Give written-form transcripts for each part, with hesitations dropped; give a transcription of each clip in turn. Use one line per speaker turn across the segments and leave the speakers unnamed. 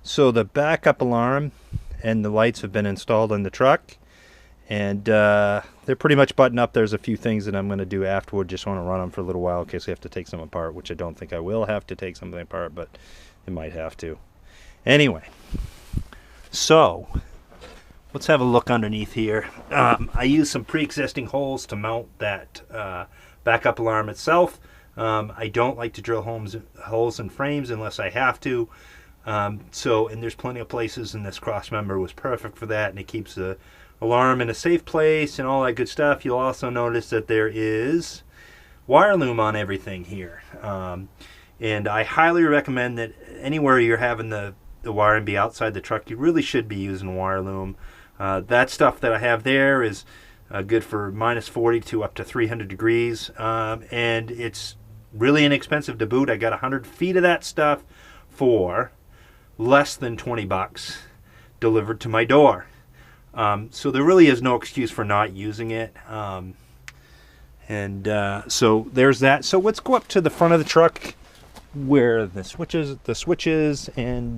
So the backup alarm and the lights have been installed in the truck, and they're pretty much buttoned up. There's a few things that I'm going to do afterward. Just want to run them for a little while in case I have to take some apart, which I don't think I will have to take something apart, but I might have to. Anyway, so let's have a look underneath here. I used some pre-existing holes to mount that backup alarm itself. I don't like to drill holes in frames unless I have to. And there's plenty of places, and this cross member was perfect for that, and it keeps the alarm in a safe place and all that good stuff. You'll also notice that there is wire loom on everything here. And I highly recommend that anywhere you're having the wiring be outside the truck, you really should be using wire loom. That stuff that I have there is good for -40 to up to 300 degrees, and it's really inexpensive to boot. I got 100 feet of that stuff for less than 20 bucks delivered to my door. So there really is no excuse for not using it. So there's that. So let's go up to the front of the truck where the switches, and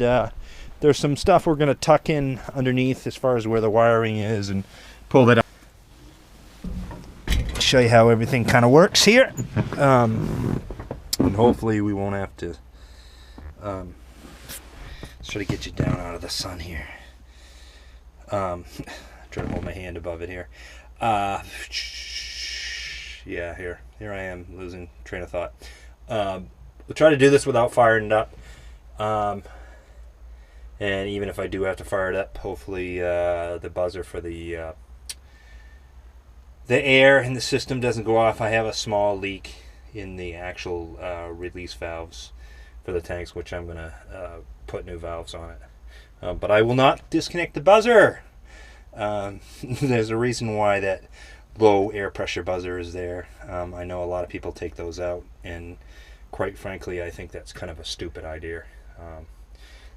there's some stuff we're going to tuck in underneath as far as where the wiring is and pull that up. Show you how everything kind of works here. And hopefully we won't have to try to get you down out of the sun here. Try to hold my hand above it here. Yeah, here I am losing train of thought. We'll try to do this without firing it up. And even if I do have to fire it up, hopefully the buzzer for the air in the system doesn't go off. I have a small leak in the actual release valves for the tanks, which I'm going to put new valves on it. But I will not disconnect the buzzer. There's a reason why that low air pressure buzzer is there. I know a lot of people take those out, and quite frankly, I think that's kind of a stupid idea.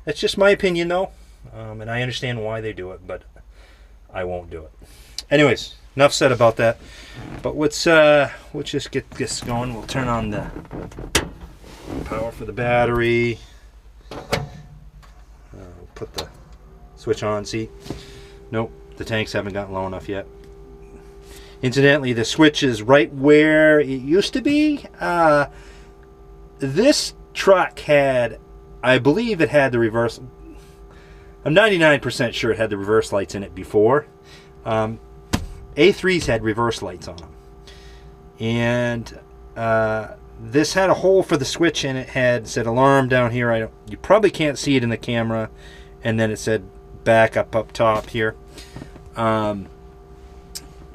That's just my opinion, though, and I understand why they do it, but I won't do it. Anyways, enough said about that. But let's just get this going. We'll turn on the power for the battery. Put the switch on. See? Nope, the tanks haven't gotten low enough yet. Incidentally, the switch is right where it used to be. This truck had, I believe it had the reverse. I'm 99% sure it had the reverse lights in it before. A3s had reverse lights on them. And this had a hole for the switch, and it said alarm down here. You probably can't see it in the camera. And then it said backup up top here.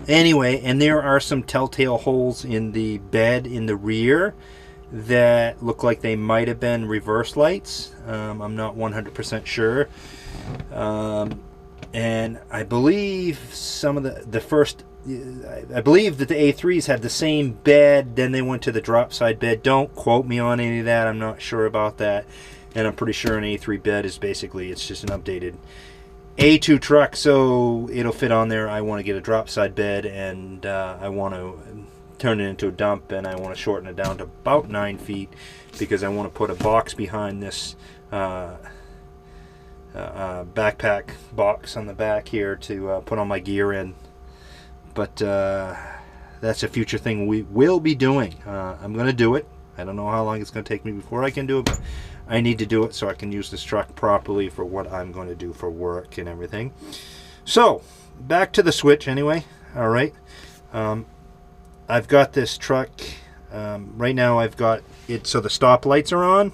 Anyway, and there are some telltale holes in the bed in the rear that look like they might have been reverse lights. I'm not 100% sure. And I believe some of the first, I believe that the A3s had the same bed, then they went to the drop side bed. Don't quote me on any of that. I'm not sure about that. And I'm pretty sure an A3 bed is basically, it's just an updated A2 truck, so it'll fit on there. I want to get a drop side bed, and I want to turn it into a dump, and I want to shorten it down to about 9 feet because I want to put a box behind this backpack box on the back here to put all my gear in. But that's a future thing we will be doing. I'm going to do it. I don't know how long it's going to take me before I can do it, but I need to do it so I can use this truck properly for what I'm going to do for work and everything. So, back to the switch anyway. Alright. I've got this truck. Right now I've got it so the stop lights are on.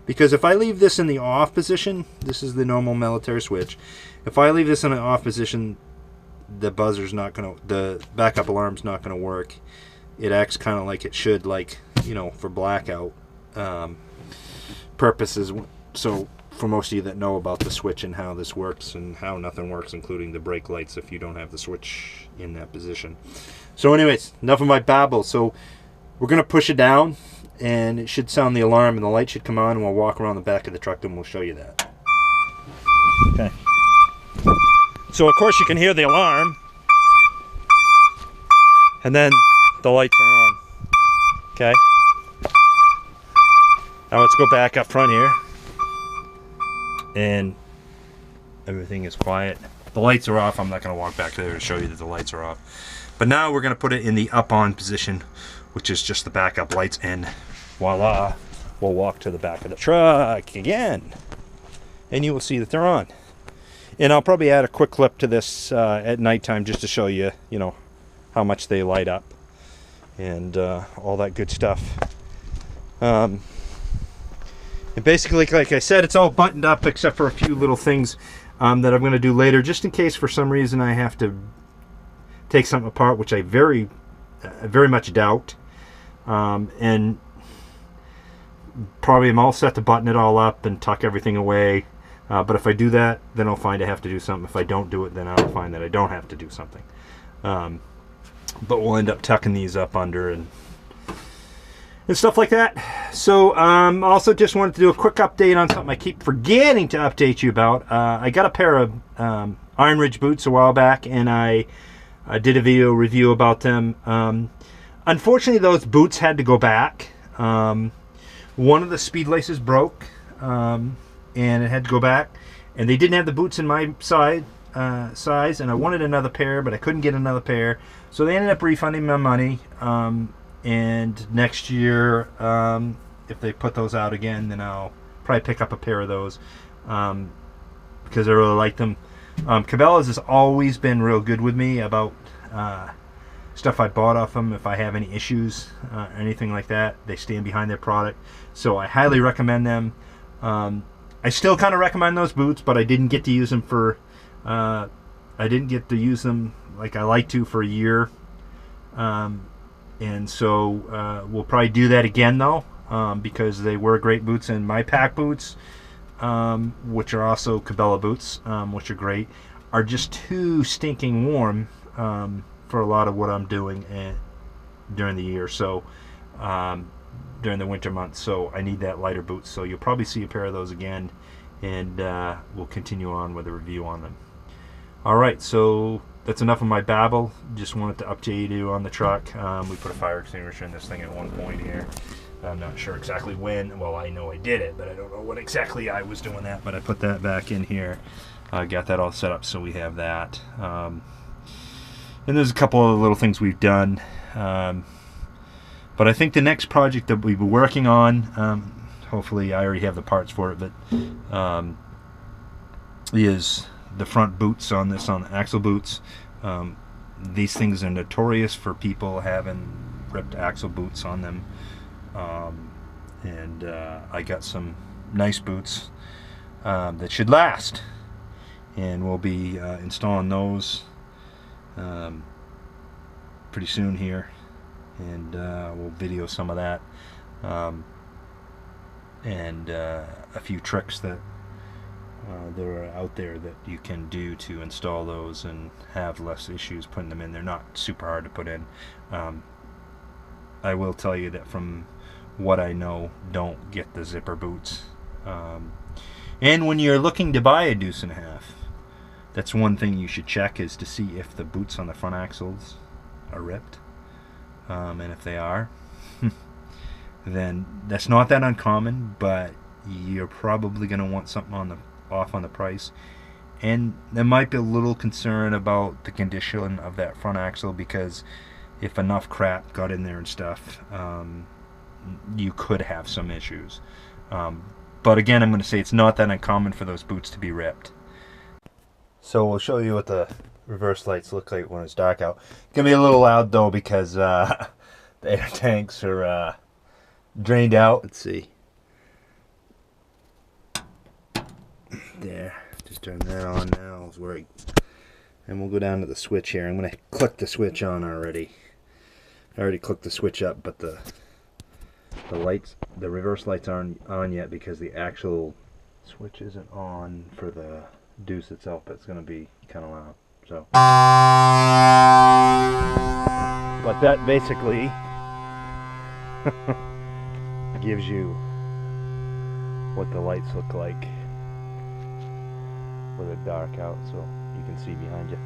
Because if I leave this in the off position, this is the normal military switch. If I leave this in an off position, the buzzer's not going to, the backup alarm's not going to work. It acts kind of like it should, like, you know, for blackout purposes. So for most of you that know about the switch and how this works and how nothing works, including the brake lights, if you don't have the switch in that position. So anyways, enough of my babble. So we're going to push it down, and it should sound the alarm, and the light should come on, and we'll walk around the back of the truck and we'll show you that. Okay. So of course you can hear the alarm, and then the lights are on. Okay. Now let's go back up front here. and everything is quiet. The lights are off. I'm not going to walk back there to show you that the lights are off. But now we're going to put it in the up-on position, which is just the backup lights, and voila, we'll walk to the back of the truck again, and you will see that they're on. And I'll probably add a quick clip to this at nighttime just to show you, you know, how much they light up and all that good stuff. And basically, like I said, it's all buttoned up except for a few little things that I'm going to do later, just in case for some reason I have to take something apart, which I very much doubt. And probably I'm all set to button it all up and tuck everything away. But if I do that, then I'll find I have to do something. If I don't do it, then I'll find that I don't have to do something. But we'll end up tucking these up under and stuff like that. So also just wanted to do a quick update on something I keep forgetting to update you about. I got a pair of Iron Ridge boots a while back, and I did a video review about them. Unfortunately, those boots had to go back. One of the speed laces broke, and it had to go back. And they didn't have the boots in my size, and I wanted another pair, but I couldn't get another pair. So they ended up refunding my money. And next year, if they put those out again, then I'll probably pick up a pair of those because I really like them. Cabela's has always been real good with me about stuff I bought off them. If I have any issues or anything like that, they stand behind their product. So I highly recommend them. I still kind of recommend those boots, but I didn't get to use them for I didn't get to use them like I like to for a year. And so we'll probably do that again though, because they were great boots. And my pack boots, which are also Cabela boots, which are great, are just too stinking warm for a lot of what I'm doing during the year. So during the winter months, so I need that lighter boots. So you'll probably see a pair of those again, and we'll continue on with a review on them. All right, so that's enough of my babble. Just wanted to update you on the truck. We put a fire extinguisher in this thing at one point here. I'm not sure exactly when. Well, I know I did it, but I don't know what exactly I was doing that. But I put that back in here. Got that all set up, so we have that. And there's a couple of little things we've done. But I think the next project that we'll be working on, hopefully I already have the parts for it, but is the front boots on this, on the axle boots. These things are notorious for people having ripped axle boots on them. And I got some nice boots that should last, and we'll be installing those pretty soon here, and we'll video some of that, and a few tricks that are out there that you can do to install those and have less issues putting them in. They're not super hard to put in. I will tell you that from what I know, don't get the zipper boots. And when you're looking to buy a deuce and a half, that's one thing you should check, is to see if the boots on the front axles are ripped. And if they are, then that's not that uncommon, but you're probably going to want something off on the price. And there might be a little concern about the condition of that front axle, because if enough crap got in there and stuff, you could have some issues. But again, I'm going to say it's not that uncommon for those boots to be ripped. So we'll show you what the reverse lights look like when it's dark out. It's going to be a little loud though, because the air tanks are drained out. Let's see. There. Just turn that on now. And we'll go down to the switch here. I'm going to click the switch on already. I already clicked the switch up, but the reverse lights aren't on yet, because the actual switch isn't on for the deuce itself, but it's going to be kind of loud. So, but that basically gives you what the lights look like with it dark out, so you can see behind you.